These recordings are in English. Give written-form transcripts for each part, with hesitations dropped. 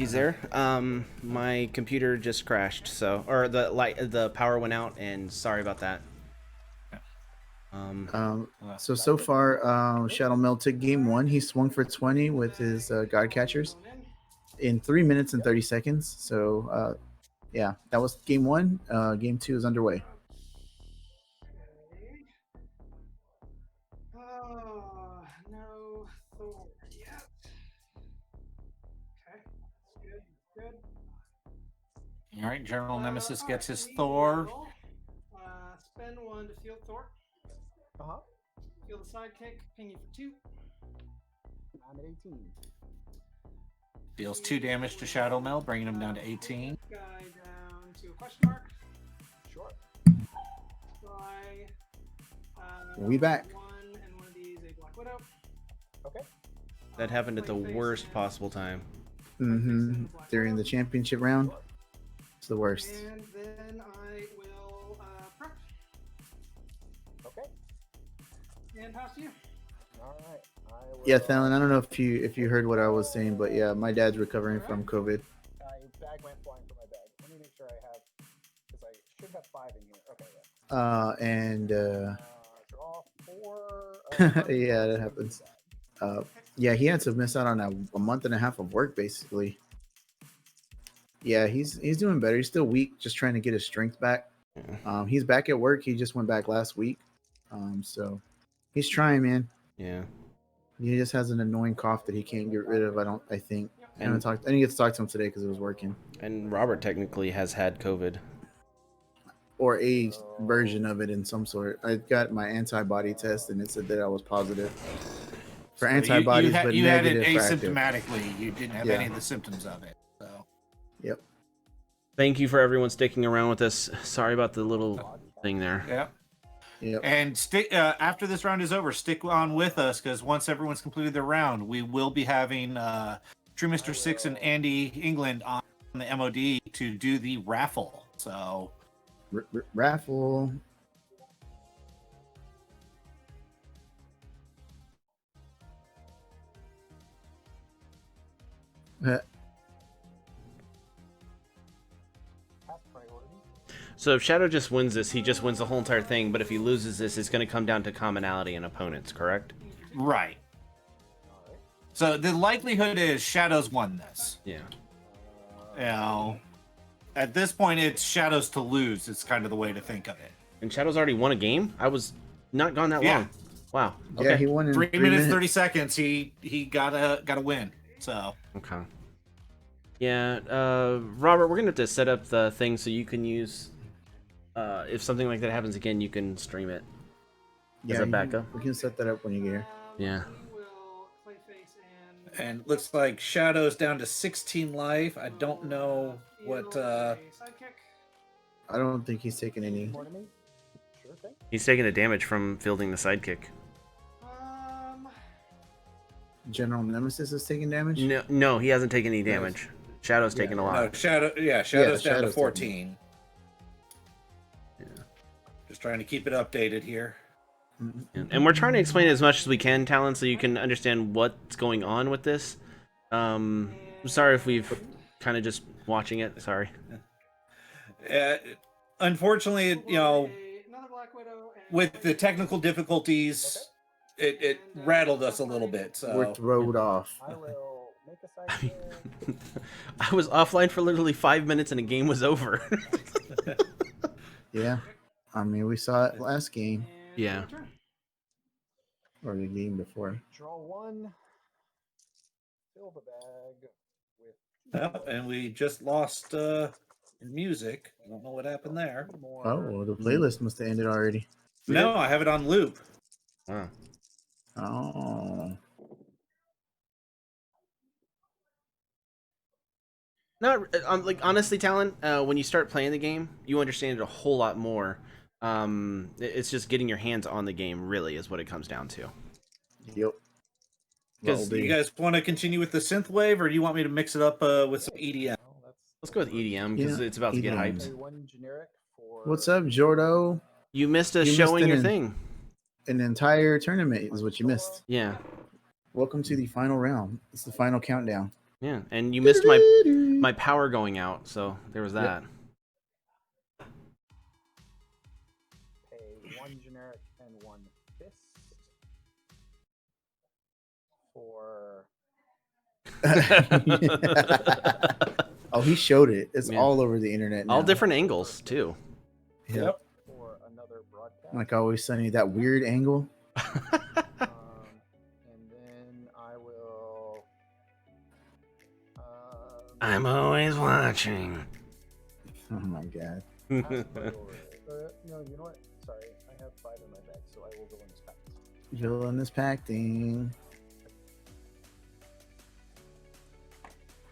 There. My computer just crashed, or the power went out, and sorry about that. So far, Shadowmeld took game 1. He swung for 20 with his God Catchers in 3 minutes and 30 seconds. So, yeah, that was game 1. Game 2 is underway. Oh, no Thor yet. Okay, good. All right, General Nemesis gets his Thor. Spend 1 to field Thor. Field the sidekick, ping you for 2. I'm at 18. Deals 2 damage to Shadowmeld, bringing him down to 18. Guy down to a question mark. Sure. Fly. We back. 1 and 1 of these, a Black Widow. Okay. That happened at the worst possible time. During the championship round. It's the worst. And then I will prep. Okay. And pass to you. All right. Yeah, Thalen, I don't know if you heard what I was saying, but yeah, my dad's recovering from COVID. Bag went flying for my bag. Let me make sure I have, because I should have 5 in here. Okay, yeah. Draw 4. Yeah, that happens. Yeah, he had to miss out on a month and a half of work, basically. Yeah, he's doing better. He's still weak, just trying to get his strength back. He's back at work. He just went back last week. So he's trying, man. Yeah. He just has an annoying cough that he can't get rid of. I think. I didn't get to talk to him today because it was working. And Robert technically has had COVID. Or a version of it in some sort. I got my antibody test and it said that I was positive for antibodies, but you had negative it for active. asymptomatically. You didn't have any of the symptoms of it. So. Yep. Thank you for everyone sticking around with us. Sorry about the little thing there. Yeah. Yep. And after this round is over, stick on with us, because once everyone's completed their round, we will be having True Mr. 6 and Andy England on the MOD to do the raffle. So Raffle. So if Shadow just wins this, he just wins the whole entire thing. But if he loses this, it's going to come down to commonality and opponents, correct? Right. So the likelihood is Shadow's won this. Yeah. You know, at this point, it's Shadow's to lose. It's kind of the way to think of it. And Shadow's already won a game? I was not gone that long. Wow. Okay. Yeah, he won in 3 minutes, 30 seconds. He got a win. So. Okay. Yeah, Robert, we're going to have to set up the thing so you can use... if something like that happens again, you can stream it. Yeah, as a backup. We can set that up when you get here. Yeah. And looks like Shadow's down to 16 life. I don't know what... I don't think he's taking any. He's taking the damage from fielding the sidekick. General Nemesis is taking damage? No, he hasn't taken any damage. Shadow's taking a lot. No, Shadow's down to 14. Yeah. Just trying to keep it updated here. And we're trying to explain as much as we can, Talon, so you can understand what's going on with this. I'm sorry if we've kind of just watching it. Sorry. Unfortunately, you know, with the technical difficulties, it rattled us a little bit. So we're thrown off. Make a side kick. I was offline for literally 5 minutes and the game was over. Yeah. I mean, we saw it last game And Yeah. your turn. or the game before. Draw one. Fill the bag with. Yep, and we just lost music. I don't know what happened there. More. Oh, well, the playlist must have ended already. No, I have it on loop. Wow. Oh. Not like honestly, Talon. When you start playing the game, you understand it a whole lot more. It's just getting your hands on the game. Really, is what it comes down to. Yep. Because Do you guys want to continue with the synthwave, or do you want me to mix it up with some EDM? let's go with EDM because Yeah, it's about to get EDM. hyped. One generic for. What's up, Jordo? You missed us You missed showing your an- thing. An entire tournament is what you missed. Yeah, Welcome to the final round. It's the final countdown. yeah, and you missed my power going out, so there was that. Pay one generic and one fist for. Oh, he showed it. It's Yeah. all over the internet now. All different angles too. Yep. For another broadcast. Like always, Sunny, that weird angle. And then I will. I'm always watching. Oh my god. No, you know what? Sorry, I have 5 in my bag, so I will go in this pack. Villainous pacting.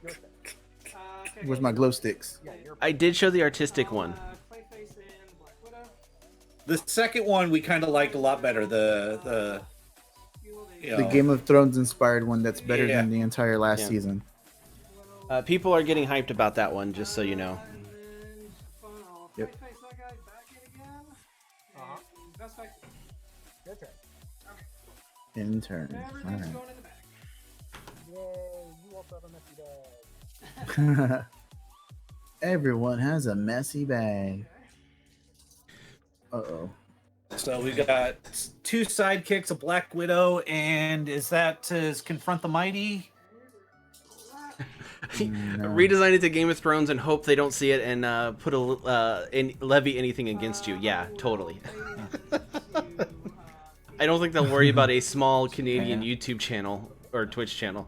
Your turn. Okay, Where's my glow sticks? Yeah, your I did show the artistic one. Clayface and Black Widow. The second one we kind of liked a lot better. The you The know, Game of Thrones inspired one that's better Yeah. than the entire last Yeah. season. People are getting hyped about that one, just so you know. And then funnel. Yep. Clayface that guy back in again. Uh-huh. And Best Fact. Your turn. In turn. Everything's Alright. going in the back. Yay, you also have a messy bag. Everyone has a messy bag. Uh-oh. so we got 2 sidekicks, a Black Widow, and is Confront the Mighty? No. Redesign it to Game of Thrones and hope they don't see it and put levy anything against you. Yeah, totally. I don't think they'll worry about a small Canadian YouTube channel or Twitch channel.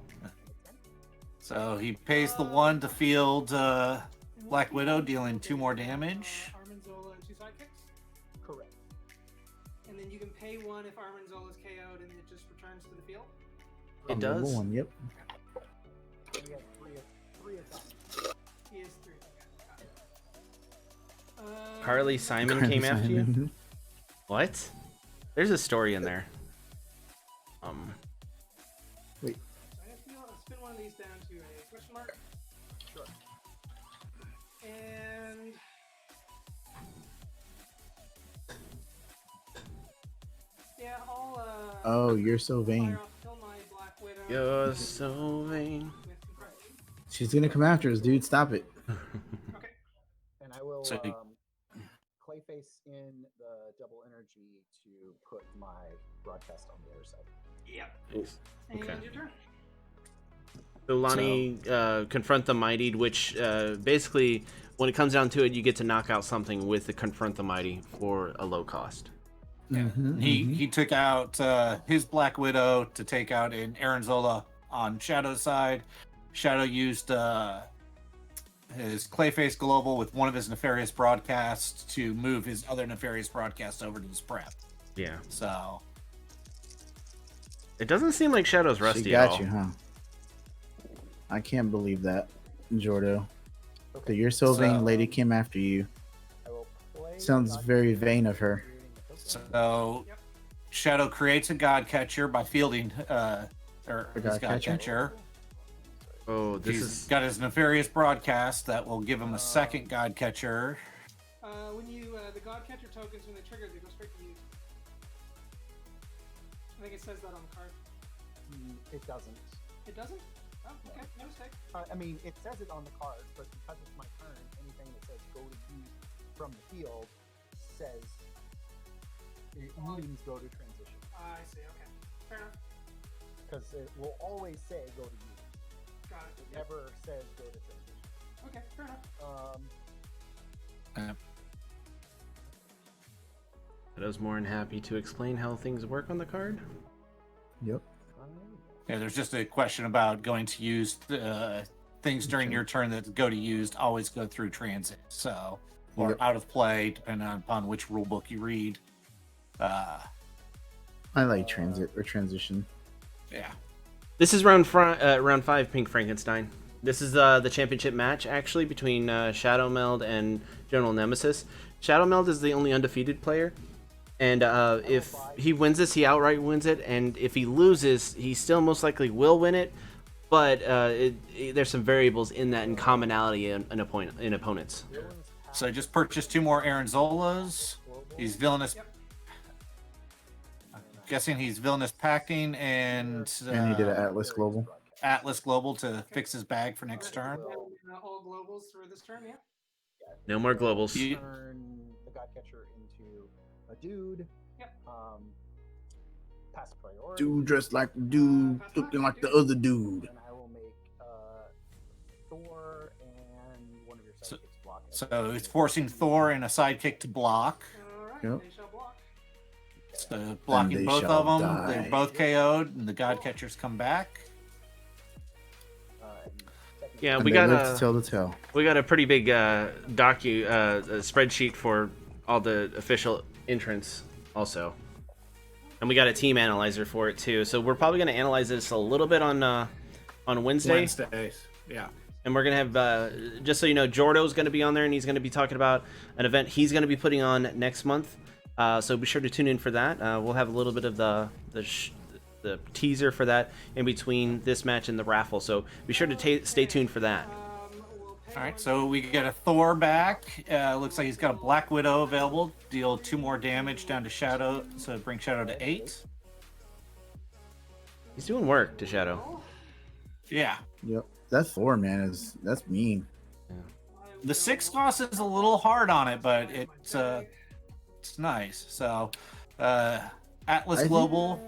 So he pays the 1 to field Black Widow, dealing 2 more damage. Armanzola and 2 sidekicks. Correct. And then you can pay 1 if Armanzola is KO'd and it just returns to the field. It Number does. one, yep. We have three attacks. He is 3. Okay. Carly Simon came after you? What? There's a story in there. Wait. I have to spin one of these down to a question mark. Sure. And yeah, I'll Oh, you're so vain. fire off, kill my Black Widow. You're so vain. With compression. She's gonna come after us, dude. Stop it. Okay. And I will So you- Clayface in the double energy to put my broadcast on the other side. Yep. Nice. And Okay. your turn. So Lonnie, confront the mighty, which basically, when it comes down to it, you get to knock out something with the confront the mighty for a low cost. Mhm, He took out his Black Widow to take out an Aranzola on Shadow's side. Shadow used his Clayface Global with one of his nefarious broadcasts to move his other nefarious broadcast over to his prep. Yeah. So It doesn't seem like Shadow's rusty She at got all. you, huh? I can't believe that, Jordo. Okay. The You're So So- Vain lady came after you. I will play. Sounds very vain of her. So Shadow creates a God Catcher by fielding A his God God Catcher? Catcher. Oh, this He's is got his nefarious broadcast that will give him a second God Catcher. When you the God Catcher tokens, when they trigger, they go straight to you. I think it says that on the card. It doesn't. It doesn't? Oh, okay. No mistake. I mean, it says it on the card, but because it's my turn, anything that says go to use from the field says it means go to transition. I see. Okay. Fair enough. Because it will always say go to use. never says go to transition. Okay, fair enough. I was more than happy to explain how things work on the card. Yep. Yeah, there's just a question about going to use things during your turn that go to used always go through transit. So, or Yep. out of play, depending upon which rule book you read. I like transit or transition. Yeah. This is round 5, Pink Frankenstein. This is the championship match, actually, between Shadowmeld and General Nemesis. Shadowmeld is the only undefeated player. And if he wins this, he outright wins it. And if he loses, he still most likely will win it. But there's some variables in that in commonality in opponents. So I just purchased 2 more Aaron Zolas. He's villainous. I'm guessing he's villainous pacting and And he did an Atlas Global. Atlas Global to fix his bag for next turn. All globals for this turn, yeah. No more globals. Turn the Godcatcher into a dude. Yep. Pass priority. Dude dressed like the dude, looking like the other dude. And I will make Thor and one of your sidekicks block. So it's forcing Thor and a sidekick to block. All right, Yep. they shall block. So blocking they both shall of them. die. They're both KO'd, and the Godcatchers come back. Yeah, And we they got live to tell the tale. a pretty big spreadsheet for all the official entrants also. And we got a team analyzer for it too. So we're probably going to analyze this a little bit on Wednesday. Wednesdays. Yeah. And we're going to have, just so you know, Jordo's going to be on there, and he's going to be talking about an event he's going to be putting on next month. So be sure to tune in for that. We'll have a little bit of the teaser for that in between this match and the raffle. So be sure to stay tuned for that. All right, so we get a Thor back. Looks like he's got a Black Widow available. Deal 2 more damage down to Shadow, so bring Shadow to 8. He's doing work to Shadow. Yeah. Yep. That Thor, man, that's mean. The 6 cost is a little hard on it, but it's nice. So Atlas Global.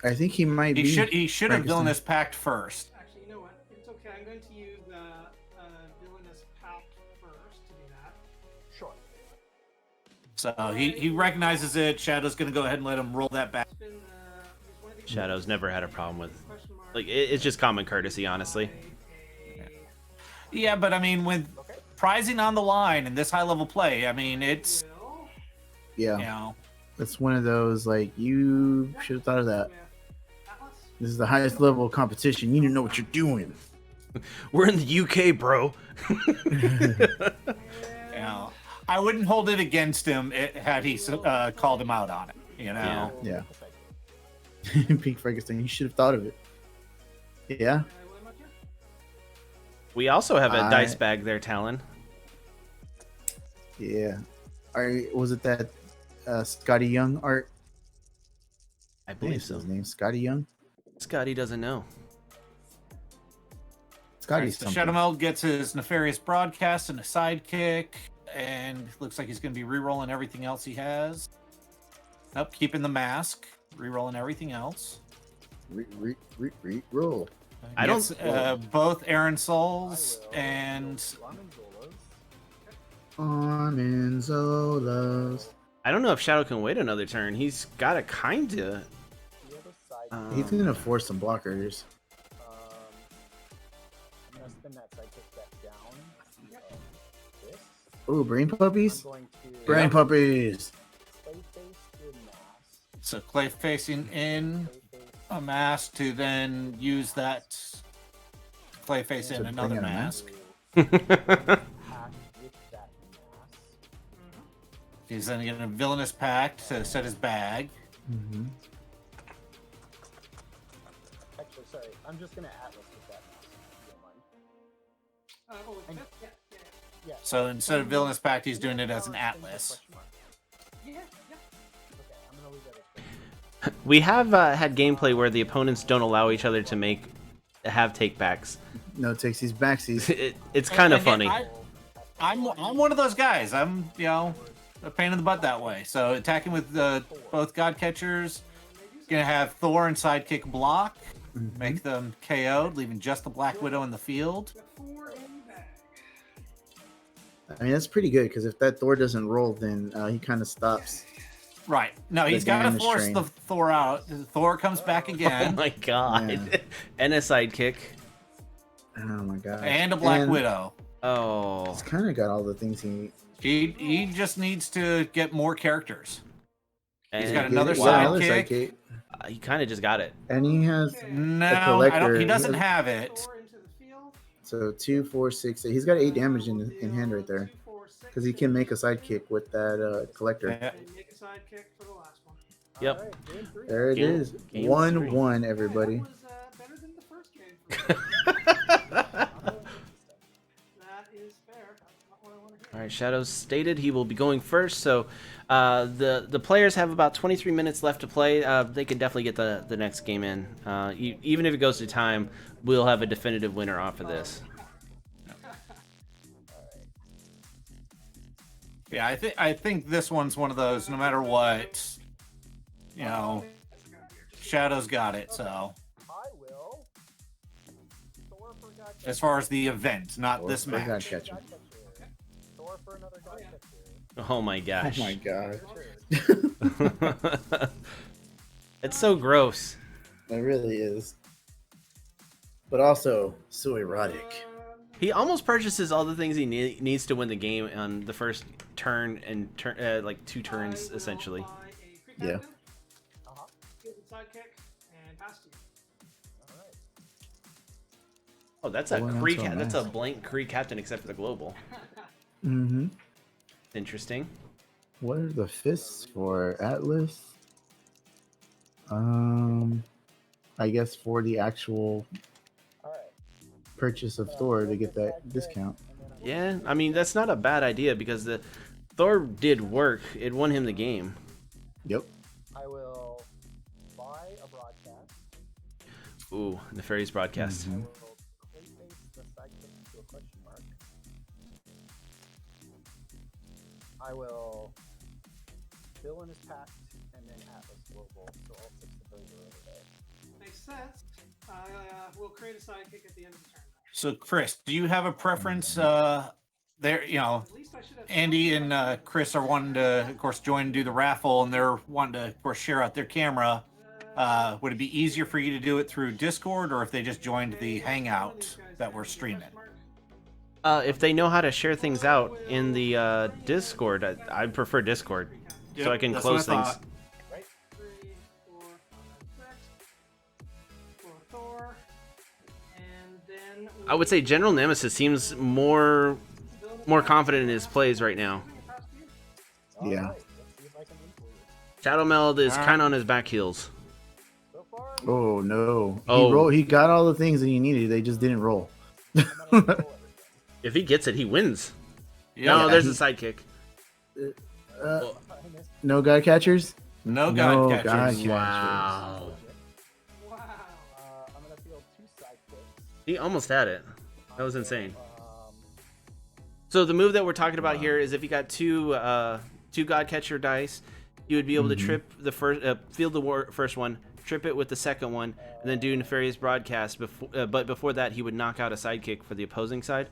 I think he might be. He should have Frankenstein. villainous pact first. Actually, you know what? It's okay. I'm going to use Villainous Pact first to do that. Sure. So he recognizes it. Shadow's gonna go ahead and let him roll that back. It's been, one of these Shadow's never had a problem with, question mark. like, it's just common courtesy, honestly. Yeah, but I mean, with prizing on the line and this high level play, I mean, it's Yeah. you know. That's one of those, like, you should have thought of that. Atlas? This is the highest level of competition. You need to know what you're doing. We're in the UK, bro. You know, I wouldn't hold it against him had he called him out on it. You know. Yeah. Pink Frankenstein, you should have thought of it. Yeah. What am I here? We also have a I- dice bag there, Talon. Yeah. Was it that Scotty Young art? I I think believe it's so. his name. Scotty Young? Scotty doesn't know. Scotty's So something. Shadowmeld gets his nefarious broadcast and a sidekick, and looks like he's going to be re-rolling everything else he has. Nope, keeping the mask, re-rolling everything else. Roll. I don't- Gets, both Aaron Souls and Armin Zolas. I don't know if Shadow can wait another turn. He's got to kinda. He's gonna force some blockers. I'm gonna spin that sidekick back down. This. Ooh, brain I'm puppies. going to Brain puppies. play face to mask. so Clay facing in Play face a mask to then use that Clay face in To another bring in a mask. pack with that mask. He's then getting a villainous pact to set his bag. Mm-hmm. Actually, sorry. I'm just gonna Atlas with that mask. If you don't mind. Oh, it's yeah, yeah, Yeah. So instead of villainous pact, he's doing it as an atlas. yeah. Okay, I'm gonna leave that as We have had gameplay where the opponents don't allow each other to have takebacks. No takesies, backsies. It's kind of Again, funny. I'm one of those guys. I'm a pain in the butt that way. So attacking with both Godcatchers, gonna have Thor and sidekick block. make them KO'd, leaving just the Black Widow in the field. Got 4 in the bag. I mean, that's pretty good because if that Thor doesn't roll, then he kind of stops. Right. No, he's got to damage force train. the Thor out. Thor comes back Oh again. my god. Yeah. And a sidekick. Oh my god. And a Black Widow. Oh. He's kind of got all the things he needs. He just needs to get more characters. He's got And- another wow. sidekick. He kind of just got it. And he has No, collector. he doesn't He has- have it. Thor into the field. so 2, 4, 6. 8. He's got 8 damage in hand right there 2, 4, 6, because he can make a sidekick with that collector. Yeah. And make a sidekick for the last one. Yep. All right, game 3. There it Game- is. game 1-1, everybody. That was better than the first game. For me. That is fair. That's not what I want to hear. All right, Shadows stated he will be going first, so the players have about 23 minutes left to play. They can definitely get the next game in. Even if it goes to time, we'll have a definitive winner off of this. Yeah, I think this one's one of those. No matter what, Shadow's got it. So I will. Thor for God as far as the event, not this Or God match. catcher. Thor for another God catcher. Oh my Oh gosh. my god. It's so gross. It really is. But also so erotic. He almost purchases all the things he needs to win the game on the first turn and like 2 turns essentially. Yeah. Get the sidekick and pass to you. All right. Oh, that's a Going on Kree. to a That's a mask. blank Kree captain except for the global. Mm-hmm. Interesting. What are the fists for? Atlas? I guess for the actual All right. purchase of Thor to get that discount. Yeah, I mean that's not a bad idea because the Thor did work. It won him the game. Yep. I will buy a broadcast. Ooh, Nefarious broadcast. Mhm. I will clay paste the sidekick to a question mark. I will fill in his pact and then Atlas Global, so all 6 of those are over there. Makes sense. I will create a sidekick at the end of the turn. So, Chris, do you have a preference? There, At least I should have. Andy and Chris are wanting to, of course, join and do the raffle, and they're wanting to, of course, share out their camera. Would it be easier for you to do it through Discord, or if they just joined the Hangout that we're streaming? If they know how to share things out in the Discord, I prefer Discord, so I can That's close what I things. thought. 3, 4, 5, 6 for Thor, and then I would say General Nemesis seems more confident in his plays right now. All Yeah. right, let's see if I can win for you. Shadowmeld is Alright. kind of on his back heels. So far, Oh no. Oh. He got all the things that he needed. They just didn't roll. I'm gonna roll everything. If he gets it, he wins. Yeah. No, there's a sidekick. Uh, no God catchers? No No God God catchers. catchers. Wow. Wow. I'm gonna field 2 sidekicks. He almost had it. That was insane. Um, So the move that we're talking about here is if you got two God Catcher dice, you would be able to trip the first, field the first one, trip it with the second one, and then do Nefarious Broadcast. But before that, he would knock out a sidekick for the opposing side,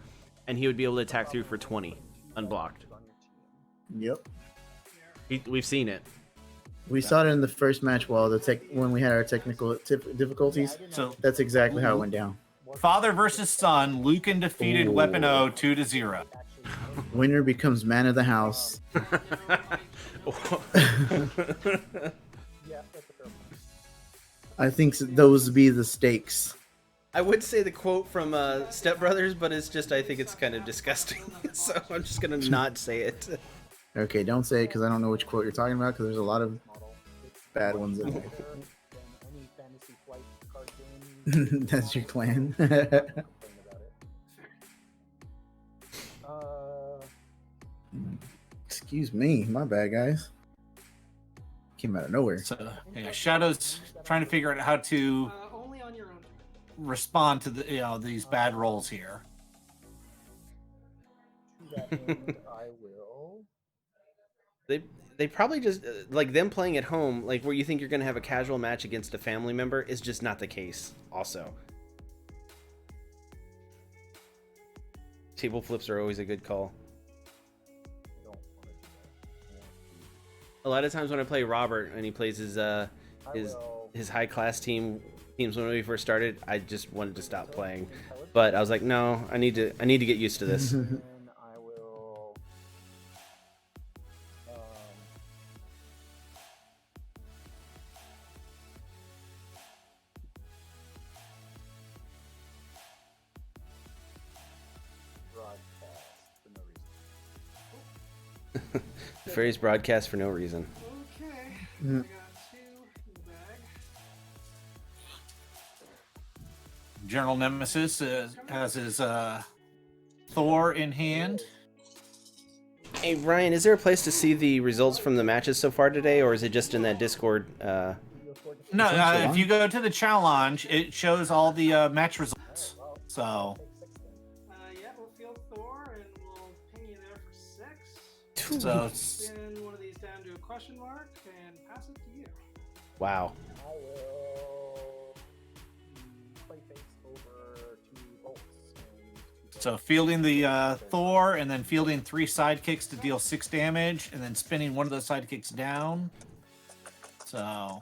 and he would be able to attack through for 20, unblocked. on your team. Yep. We've seen it. We saw it in the first match when we had our technical difficulties. So, That's exactly how it went down. father versus son, Lucan defeated Ooh. Weapon O 2-0. Winner becomes man of the house. Yeah, that's a fair point. I think those be the stakes. I would say the quote from Step Brothers, but it's just I think it's kind of disgusting, so I'm just gonna not say it. Okay, don't say it because I don't know which quote you're talking about because there's a lot of Model. It's bad ones in there. better than any Fantasy Flight card game. That's your clan. Complain about it. Excuse me, my bad, guys. Came out of nowhere. So, yeah, Shadow's trying to figure out how to Only on your own. respond to these bad rolls here. To that end, I will. they probably just like them playing at home, like where you think you're gonna have a casual match against a family member, is just not the case. Also, table flips are always a good call. I don't want to do that. A lot of times when I play Robert and he plays his I will. high class teams when we first started, I just wanted to stop playing. But I was like, no, I need to get used to this. Then I will. Broadcast for no reason. The phrase broadcast for no reason. Okay. Mhm. I got 2 in the bag. General Nemesis has his Thor in hand. Hey Ryan, is there a place to see the results from the matches so far today, or is it just in that Discord? No, Essentially, if you go to the challenge, it shows all the match results. So Yeah, we'll field Thor and we'll ping you there for 6. so Spin one of these down to a question mark and pass it to you. Wow. I will play face over 2 bolts. so fielding the Thor and then fielding 3 sidekicks to deal 6 damage, and then spinning one of those sidekicks down. So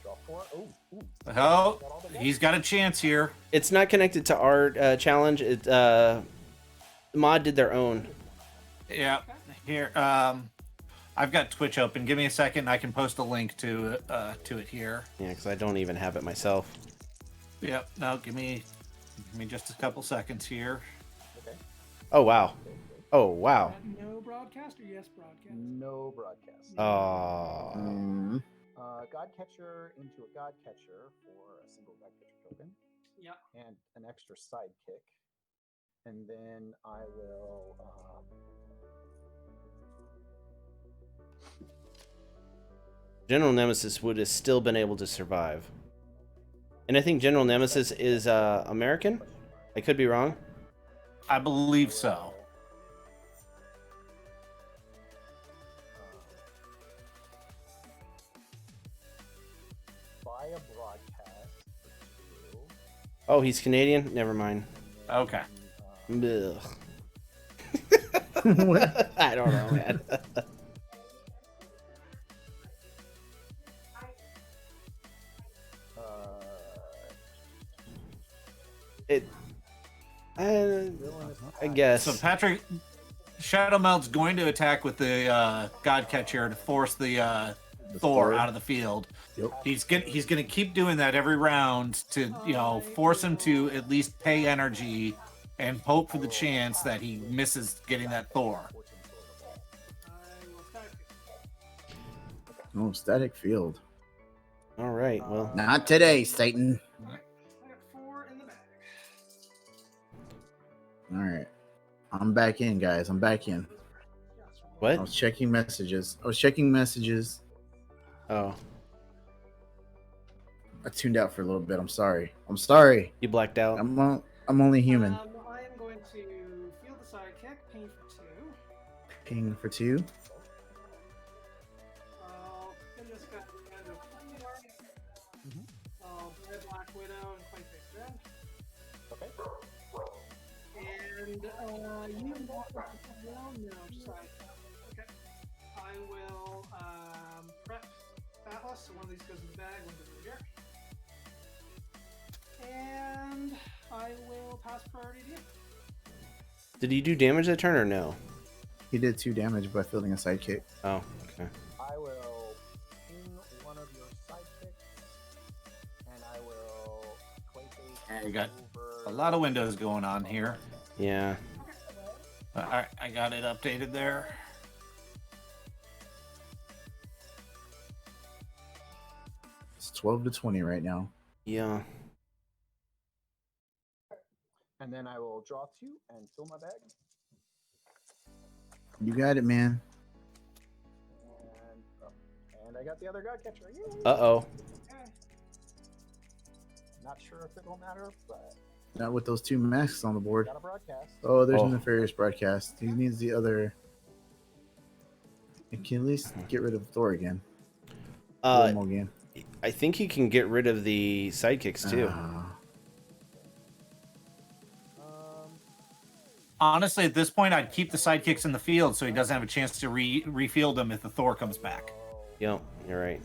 Draw 4. Ooh. oh, he's got a chance here. It's not connected to our challenge. It Mod did their own. Yeah, here. I've got Twitch open. Give me a second. I can post a link to it here. Yeah, because I don't even have it myself. Yep. No, give me just a couple seconds here. Okay. Oh wow. Oh wow. No broadcast or yes broadcast? No broadcast. Oh. Mm, God Catcher into a God Catcher for a single God Catcher token Yeah. and an extra sidekick. And then I will. General Nemesis would have still been able to survive. And I think General Nemesis is American. I could be wrong. I believe so. Buy a broadcast for 2. Oh, he's Canadian. Never mind. Okay. Ugh. what? I don't know, man. It. I guess. So Patrick, Shadowmeld's going to attack with the God Catcher to force the Thor out of the field. Yep. He's gonna keep doing that every round to force him to at least pay energy and hope for the chance that he misses getting that Thor. I will start. Oh, static field. All right. Well, Not today, Satan. I got 4 in the bag. All right. I'm back in, guys. I'm back in. I what? was checking messages. Oh, I tuned out for a little bit. I'm sorry. you blacked out. I'm only human. I am going to field the sidekick, ping for 2. Ping for 2. I'll spin this guy down to a question mark. I'll play Black Widow and play face then. Okay. And you want no, sorry. Okay. I will prep Atlas, so one of these goes in the bag, one goes over here. And I will pass priority to you. Did he do damage that turn or no? He did 2 damage by fielding a sidekick. Oh, okay. I will ping one of your sidekicks, and I will clayface You got over a lot of windows going on here. Yeah. All right, I got it updated there. It's 12 to 20 right now. Yeah. And then I will draw 2 and fill my bag. You got it, man. And I got the other God Catcher. Yay! Uh-oh. Okay. Not sure if it'll matter, but Not with those 2 masks on the board. got a broadcast. Oh, there's Oh. a nefarious broadcast. He needs the other. It can at least get rid of Thor again. Uh, One more game. I think he can get rid of the sidekicks too. Honestly, at this point, I'd keep the sidekicks in the field so he doesn't have a chance to refield them if the Thor comes back. Yep, you're right.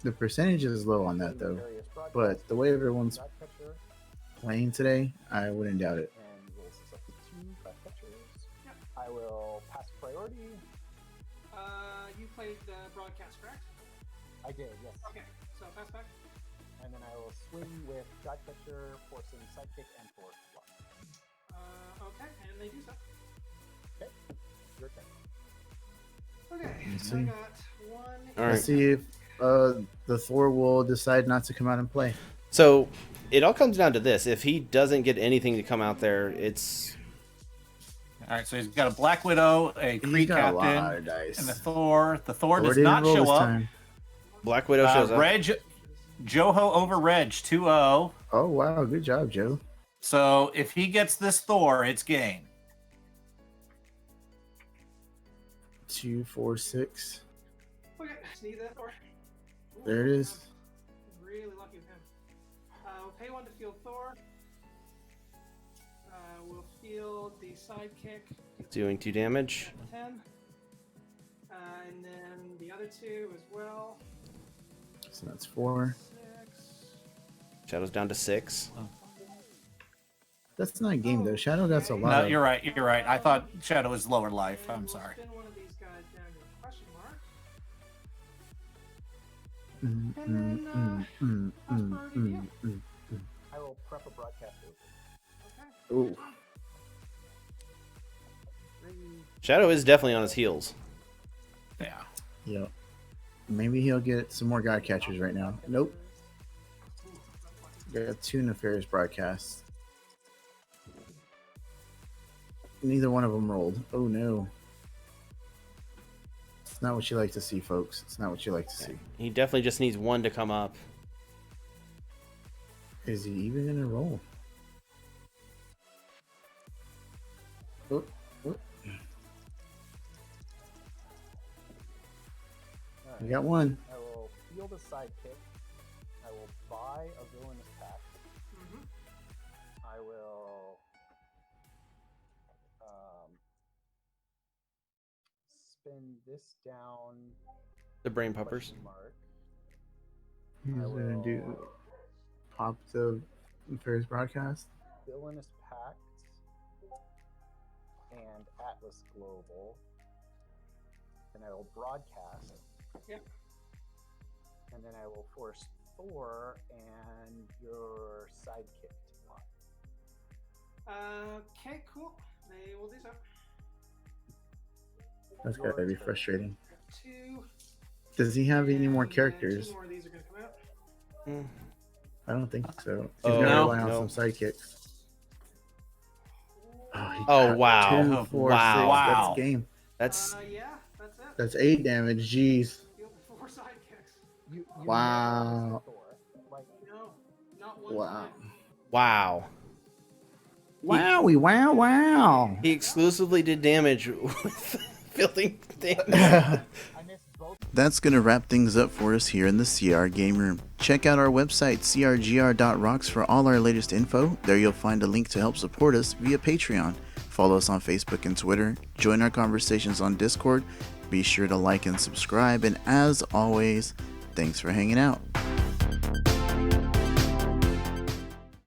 The percentage is low on that though, but the way everyone's playing today, I wouldn't doubt it. And roll this up to 2 craft catchers. I will pass priority. You played broadcast, correct? I did, yes. Okay, so pass back. And then I will swing with God Catcher, forcing Sidekick, and Force Block. Okay, and they do so. Okay, your turn. Okay, Let's I see. got one. All right. Let's see if the Thor will decide not to come out and play. So it all comes down to this: if he doesn't get anything to come out there, it's All right, so he's got a Black Widow, a He's Kree got a lot Captain, of dice. and the Thor. The Thor does didn't not roll show this up. time. Black Widow shows up. Reg, Joho over Reg, 2-0. Oh wow, good job, Joe. So if he gets this Thor, it's game. 2, 4, 6. Okay, sneeze that or. There it is. Really lucky with him. We'll pay 1 to field Thor. We'll field the sidekick. Doing 2 damage. 10. And then the other 2 as well. So that's 4. 6. Shadow's down to 6. That's not a game though. Shadow, that's a lot. No, of- you're right. You're right. I thought Shadow was lower life. I'm sorry. Spin one of these guys down to a question mark. Mm, And then, I will prep a broadcast over. Okay. Ooh. 3. Shadow is definitely on his heels. Yeah. Yep. Maybe he'll get some more God Catchers right now. Nope. Got 2 nefarious broadcasts. Neither one of them rolled. Oh no. It's not what you like to see, folks. It's not what you like to see. He definitely just needs 1 to come up. Is he even gonna roll? Oh, oh. Alright. We got 1. I will field a sidekick. I will buy a villainous pack. Mm-hmm. I will spin this down. The brain puppers. question mark. He's I gonna do will pop the nefarious broadcast. Villainous Pact and Atlas Global. And I will broadcast. Yep. And then I will force Thor and your sidekick to block. Okay, cool. They will do so. That's gotta be frustrating. 2. Does he have any more and then characters? 2 more of these are going to come out. I don't think so. He's Oh, gonna no. rely on No. some sidekicks. Oh, he Oh, got wow. 2, 4, 6. Wow. That's game. That's Yeah, that's it. That's 8 damage. Jeez. Field 4 sidekicks. You Wow. never Thor. Like, No, not one Wow. time. wow. Wowie, wow, wow. He exclusively did damage with fielding damage. I missed both. That's going to wrap things up for us here in the CR Game Room. Check out our website, crgr.rocks, for all our latest info. There you'll find a link to help support us via Patreon. Follow us on Facebook and Twitter. Join our conversations on Discord. Be sure to like and subscribe. And as always, thanks for hanging out.